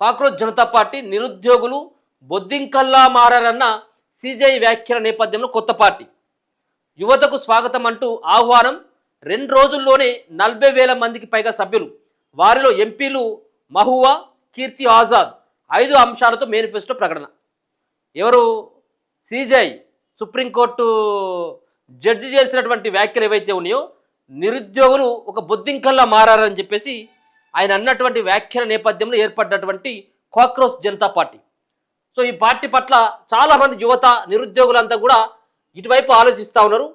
Cockroach Janata party నిరుద్యోగులు బొద్దింకల్లా మారారన్న CJI వ్యాఖ్యల నేపథ్యంలో కొత్త పార్టీ యువతకు స్వాగతం అంటూ ఆహ్వానం. 2 రోజుల్లోనే 40,000 మందికి పైగా సభ్యులు. వారిలో ఎంపీలు మహువా, కీర్తి ఆజాద్. 5 అంశాలతో మేనిఫెస్టో ప్రకటన. ఎవరు? సిజేఐ సుప్రీంకోర్టు జడ్జి చేసినటువంటి వ్యాఖ్యలు ఏవైతే ఉన్నాయో, నిరుద్యోగులు ఒక బొద్దింకల్లా మారారని చెప్పేసి ఆయన అన్నటువంటి వ్యాఖ్యల నేపథ్యంలో ఏర్పడినటువంటి కాక్రోచ్ జనతా పార్టీ. సో ఈ పార్టీ పట్ల చాలామంది యువత నిరుద్యోగులంతా కూడా ఇటువైపు ఆలోచిస్తూ ఉన్నారు.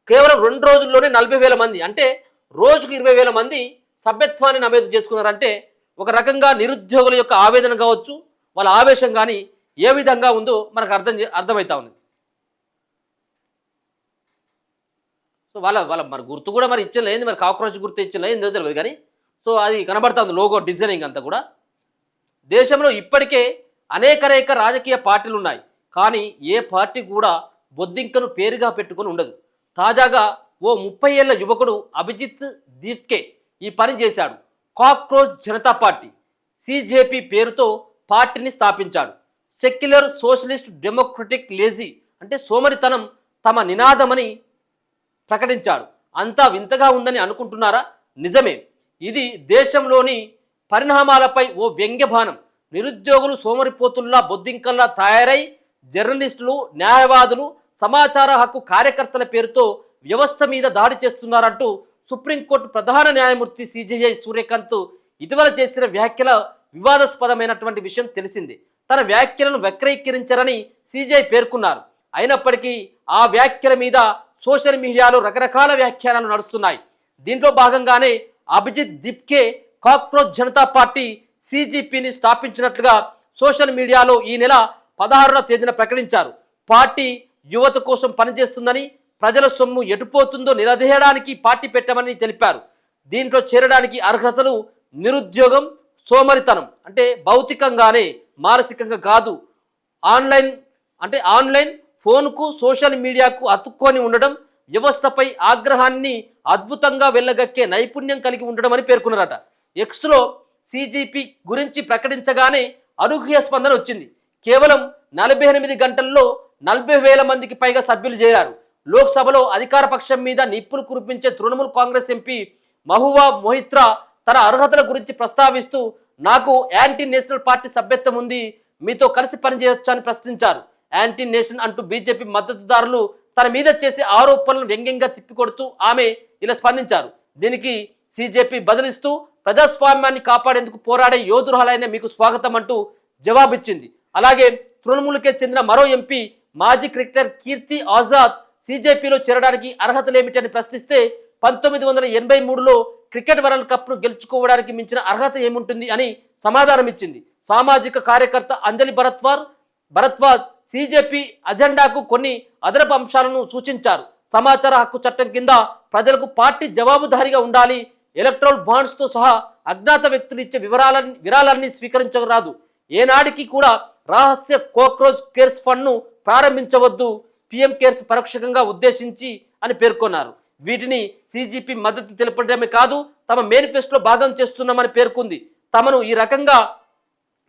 కేవలం 2 రోజుల్లోనే 40,000 మంది, అంటే రోజుకు 20,000 మంది సభ్యత్వాన్ని నమోదు చేసుకున్నారంటే ఒక రకంగా నిరుద్యోగుల యొక్క ఆవేదన కావచ్చు, వాళ్ళ ఆవేశం కానీ ఏ విధంగా ఉందో మనకు అర్థమవుతా ఉంది. సో వాళ్ళ మరి గుర్తు కూడా మరి ఇచ్చిన లేదు, మరి కాక్రోచ్ గుర్తు ఇచ్చిన లేదు తెలియదు కానీ సో అది కనబడుతుంది లోగో డిజైనింగ్ అంతా కూడా. దేశంలో ఇప్పటికే అనేక రాజకీయ పార్టీలు ఉన్నాయి, కానీ ఏ పార్టీ కూడా బొద్దింకను పేరుగా పెట్టుకొని ఉండదు. తాజాగా ఓ 30 ఏళ్ల యువకుడు అభిజిత్ దీప్కే ఈ పని చేశాడు. కాక్రోచ్ జనతా పార్టీ సిజేపీ పేరుతో పార్టీని స్థాపించాడు. సెక్యులర్ సోషలిస్ట్ డెమోక్రటిక్ లేజీ అంటే సోమరితనం తమ నినాదమని ప్రకటించాడు. అంతా వింతగా ఉందని అనుకుంటున్నారా? నిజమే. ఇది దేశంలోని పరిణామాలపై ఓ వ్యంగ్యబాణం. నిరుద్యోగులు సోమరిపోతుల్లా బొద్దింకల్లా తయారై జర్నలిస్టులు, న్యాయవాదులు, సమాచార హక్కు కార్యకర్తల పేరుతో వ్యవస్థ మీద దాడి చేస్తున్నారంటూ సుప్రీంకోర్టు ప్రధాన న్యాయమూర్తి సిజేఐ సూర్యకాంత్ ఇటీవల చేసిన వ్యాఖ్యల వివాదాస్పదమైనటువంటి విషయం తెలిసిందే. తన వ్యాఖ్యలను వక్రీకరించారని సిజేఐ పేర్కొన్నారు. అయినప్పటికీ ఆ వ్యాఖ్యల మీద సోషల్ మీడియాలో రకరకాల వ్యాఖ్యానాలు నడుస్తున్నాయి. దీంట్లో భాగంగానే అభిజిత్ దీప్కే కాక్రోచ్ జనతా పార్టీ సిజేపీని స్థాపించినట్లుగా సోషల్ మీడియాలో ఈ నెల 16వ తేదీన ప్రకటించారు. పార్టీ యువత కోసం పనిచేస్తుందని, ప్రజల సొమ్ము ఎటుపోతుందో నిలదీయడానికి పార్టీ పెట్టమని తెలిపారు. దీంట్లో చేరడానికి అర్హతలు నిరుద్యోగం, సోమరితనం అంటే భౌతికంగానే, మానసికంగా కాదు, ఆన్లైన్ ఫోన్కు సోషల్ మీడియాకు అతుక్కొని ఉండడం, వ్యవస్థపై ఆగ్రహాన్ని అద్భుతంగా వెళ్ళగక్కే నైపుణ్యం కలిగి ఉండడం అని పేర్కొన్నారట. ఎక్స్లో సిజేపీ గురించి ప్రకటించగానే అనూహ్య స్పందన వచ్చింది. కేవలం 48 గంటల్లో 40,000 మందికి పైగా సభ్యులు చేరారు. లోక్సభలో అధికార పక్షం మీద నిప్పులు కురిపించే తృణమూల్ కాంగ్రెస్ ఎంపీ మహువా మొహిత్రా తన అర్హతల గురించి ప్రస్తావిస్తూ, నాకు యాంటీ నేషనల్ పార్టీ సభ్యత్వం ఉంది, మీతో కలిసి పనిచేయొచ్చని ప్రశ్నించారు. యాంటీ నేషన్ అంటూ బీజేపీ మద్దతుదారులు తన మీద చేసే ఆరోపణలను వ్యంగ్యంగా తిప్పికొడుతూ ఆమె ఇలా స్పందించారు. దీనికి సిజేపీ బదిలిస్తూ, ప్రజాస్వామ్యాన్ని కాపాడేందుకు పోరాడే యోధురాలైన మీకు స్వాగతం అంటూ జవాబిచ్చింది. అలాగే తృణమూల్కే చెందిన మరో ఎంపీ మాజీ క్రికెటర్ కీర్తి ఆజాద్ సిజేపీలో చేరడానికి అర్హతలేమిటని ప్రశ్నిస్తే, 1983లో క్రికెట్ వరల్డ్ కప్ను గెలుచుకోవడానికి మించిన అర్హత ఏముంటుంది అని సమాధానం ఇచ్చింది. సామాజిక కార్యకర్త అంజలి భరద్వాజ్ సిజేపీ అజెండాకు కొన్ని అదనపు అంశాలను సూచించారు. సమాచార హక్కు చట్టం కింద ప్రజలకు పార్టీ జవాబుదారీగా ఉండాలి. ఎలక్ట్రల్ బాండ్స్తో సహా అజ్ఞాత వ్యక్తులు ఇచ్చే విరాళాన్ని స్వీకరించరాదు. ఏనాడికి కూడా రహస్య కాక్రోచ్ కేర్స్ ఫండ్ను ప్రారంభించవద్దు. పిఎం కేర్స్ పరోక్షంగా ఉద్దేశించి అని పేర్కొన్నారు. వీటిని సిజేపీ మద్దతు తెలపడమే కాదు, తమ మేనిఫెస్టోలో భాగం చేస్తున్నామని పేర్కొంది. తమను ఈ రకంగా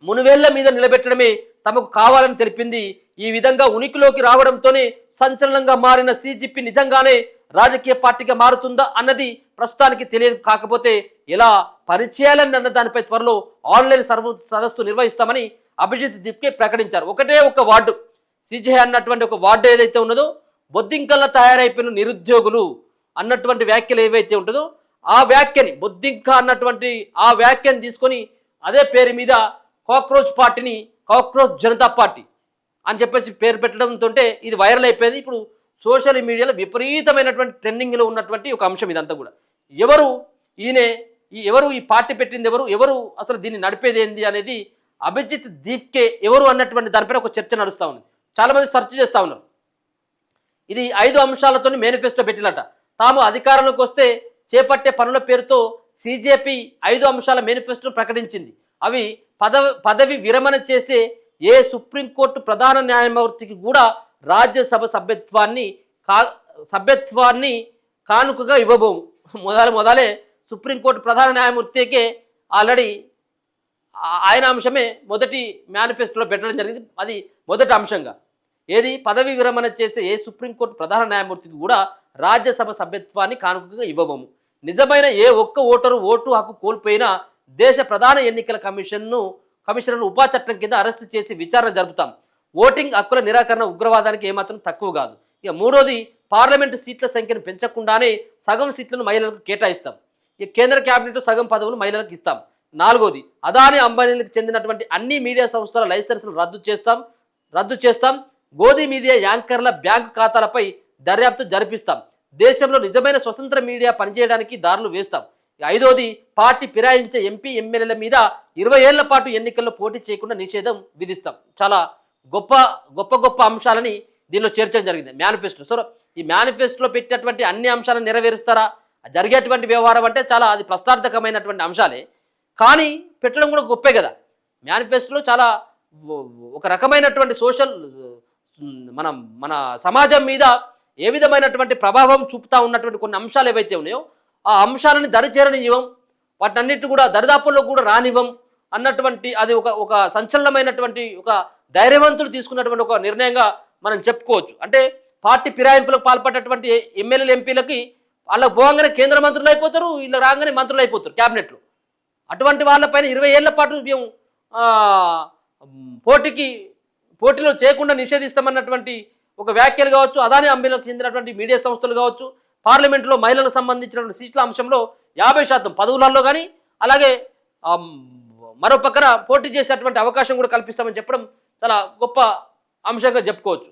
మునువేళ్ల మీద నిలబెట్టడమే తమకు కావాలని తెలిపింది. ఈ విధంగా ఉనికిలోకి రావడంతోనే సంచలనంగా మారిన సిజేపీ నిజంగానే రాజకీయ పార్టీగా మారుతుందా అన్నది ప్రస్తుతానికి తెలియదు. కాకపోతే ఎలా పనిచేయాలని అన్న దానిపై త్వరలో ఆన్లైన్ సదస్సు నిర్వహిస్తామని అభిజిత్ దీప్కే ప్రకటించారు. ఒకటే ఒక వార్డు, సిజే అన్నటువంటి ఒక వార్డు ఏదైతే ఉన్నదో, బొద్దింకల్లా తయారైపోయిన నిరుద్యోగులు అన్నటువంటి వ్యాఖ్యలు ఏవైతే ఉంటుందో ఆ వ్యాఖ్యని, బొద్దింక అన్నటువంటి ఆ వ్యాఖ్యని తీసుకొని అదే పేరు మీద కాక్రోచ్ పార్టీని కాక్రోచ్ జనతా పార్టీ అని చెప్పేసి పేరు పెట్టడంతో ఇది వైరల్ అయిపోయింది. ఇప్పుడు సోషల్ మీడియాలో విపరీతమైనటువంటి ట్రెండింగ్లో ఉన్నటువంటి ఒక అంశం ఇదంతా కూడా. ఎవరు ఈ పార్టీ పెట్టింది, ఎవరు అసలు దీన్ని నడిపేది ఏంది అనేది అభిజిత్ దీప్కే ఎవరు అన్నటువంటి దానిపైన ఒక చర్చ నడుస్తూ ఉంది. చాలామంది సెర్చ్ చేస్తూ ఉన్నారు. ఇది 5 అంశాలతో మేనిఫెస్టో పెట్టినట. తాము అధికారంలోకి వస్తే చేపట్టే పనుల పేరుతో సిజేపీ 5 అంశాల మేనిఫెస్టోను ప్రకటించింది. అవి పదవి విరమణ చేసే ఏ సుప్రీంకోర్టు ప్రధాన న్యాయమూర్తికి కూడా రాజ్యసభ సభ్యత్వాన్ని కానుకగా ఇవ్వబోము. మొదలే సుప్రీంకోర్టు ప్రధాన న్యాయమూర్తికే ఆల్రెడీ ఆయన అంశమే మొదటి మేనిఫెస్టోలో పెట్టడం జరిగింది. అది మొదటి అంశంగా ఏది పదవి విరమణ చేసే ఏ సుప్రీంకోర్టు ప్రధాన న్యాయమూర్తికి కూడా రాజ్యసభ సభ్యత్వాన్ని కానుకగా ఇవ్వబోము. నిజమైన ఏ ఒక్క ఓటరు ఓటు హక్కు కోల్పోయినా దేశ ప్రధాన ఎన్నికల కమిషనర్ను ఉపా చట్టం కింద అరెస్టు చేసి విచారణ జరుపుతాం. ఓటింగ్ హక్కుల నిరాకరణ ఉగ్రవాదానికి ఏమాత్రం తక్కువ కాదు. ఇక మూడోది పార్లమెంటు సీట్ల సంఖ్యను పెంచకుండానే సగం సీట్లను మహిళలకు కేటాయిస్తాం. ఇక కేంద్ర క్యాబినెట్ సగం పదవులు మహిళలకు ఇస్తాం. నాలుగోది అదాని అంబానీలకు చెందినటువంటి అన్ని మీడియా సంస్థల లైసెన్సులు రద్దు చేస్తాం. గోధి మీడియా యాంకర్ల బ్యాంకు ఖాతాలపై దర్యాప్తు జరిపిస్తాం. దేశంలో నిజమైన స్వతంత్ర మీడియా పనిచేయడానికి దారులు వేస్తాం. ఐదోది పార్టీ ఫిరాయించే ఎంపీ ఎమ్మెల్యేల మీద 20 ఏళ్ల పాటు ఎన్నికల్లో పోటీ చేయకుండా నిషేధం విధిస్తాం. చాలా గొప్ప అంశాలని దీనిలో చేర్చడం జరిగింది మేనిఫెస్టో. సో ఈ మేనిఫెస్టోలో పెట్టినటువంటి అన్ని అంశాలను నెరవేరుస్తారా? జరిగేటువంటి వ్యవహారం అంటే చాలా అది ప్రశ్నార్థకమైనటువంటి అంశాలే, కానీ పెట్టడం కూడా గొప్పే కదా. మేనిఫెస్టోలో చాలా ఒక రకమైనటువంటి సోషల్ మన సమాజం మీద ఏ విధమైనటువంటి ప్రభావం చూపుతా ఉన్నటువంటి కొన్ని అంశాలు ఏవైతే ఉన్నాయో ఆ అంశాలను దరిచేరనివ్వం, వాటన్నిటి కూడా దరిదాపుల్లో కూడా రానివ్వం అన్నటువంటి అది ఒక సంచలనమైనటువంటి ఒక ధైర్యవంతులు తీసుకున్నటువంటి ఒక నిర్ణయంగా మనం చెప్పుకోవచ్చు. అంటే పార్టీ ఫిరాయింపులకు పాల్పడ్డటువంటి ఎమ్మెల్యేలు ఎంపీలకి వాళ్ళకి పోగానే కేంద్ర మంత్రులు అయిపోతారు, వీళ్ళు రాగానే మంత్రులు అయిపోతారు క్యాబినెట్లో. అటువంటి వాళ్ళపైన 20 ఏళ్ల పాటు మేము పోటీలో చేయకుండా నిషేధిస్తామన్నటువంటి ఒక వ్యాఖ్యలు కావచ్చు, అదాని అంబీలకు చెందినటువంటి మీడియా సంస్థలు కావచ్చు, పార్లమెంట్లో మహిళలకు సంబంధించినటువంటి సీట్ల అంశంలో 50% పదవులలో కానీ అలాగే మరో పక్కన పోటీ చేసేటువంటి అవకాశం కూడా కల్పిస్తామని చెప్పడం చాలా గొప్ప అంశంగా చెప్పుకోవచ్చు.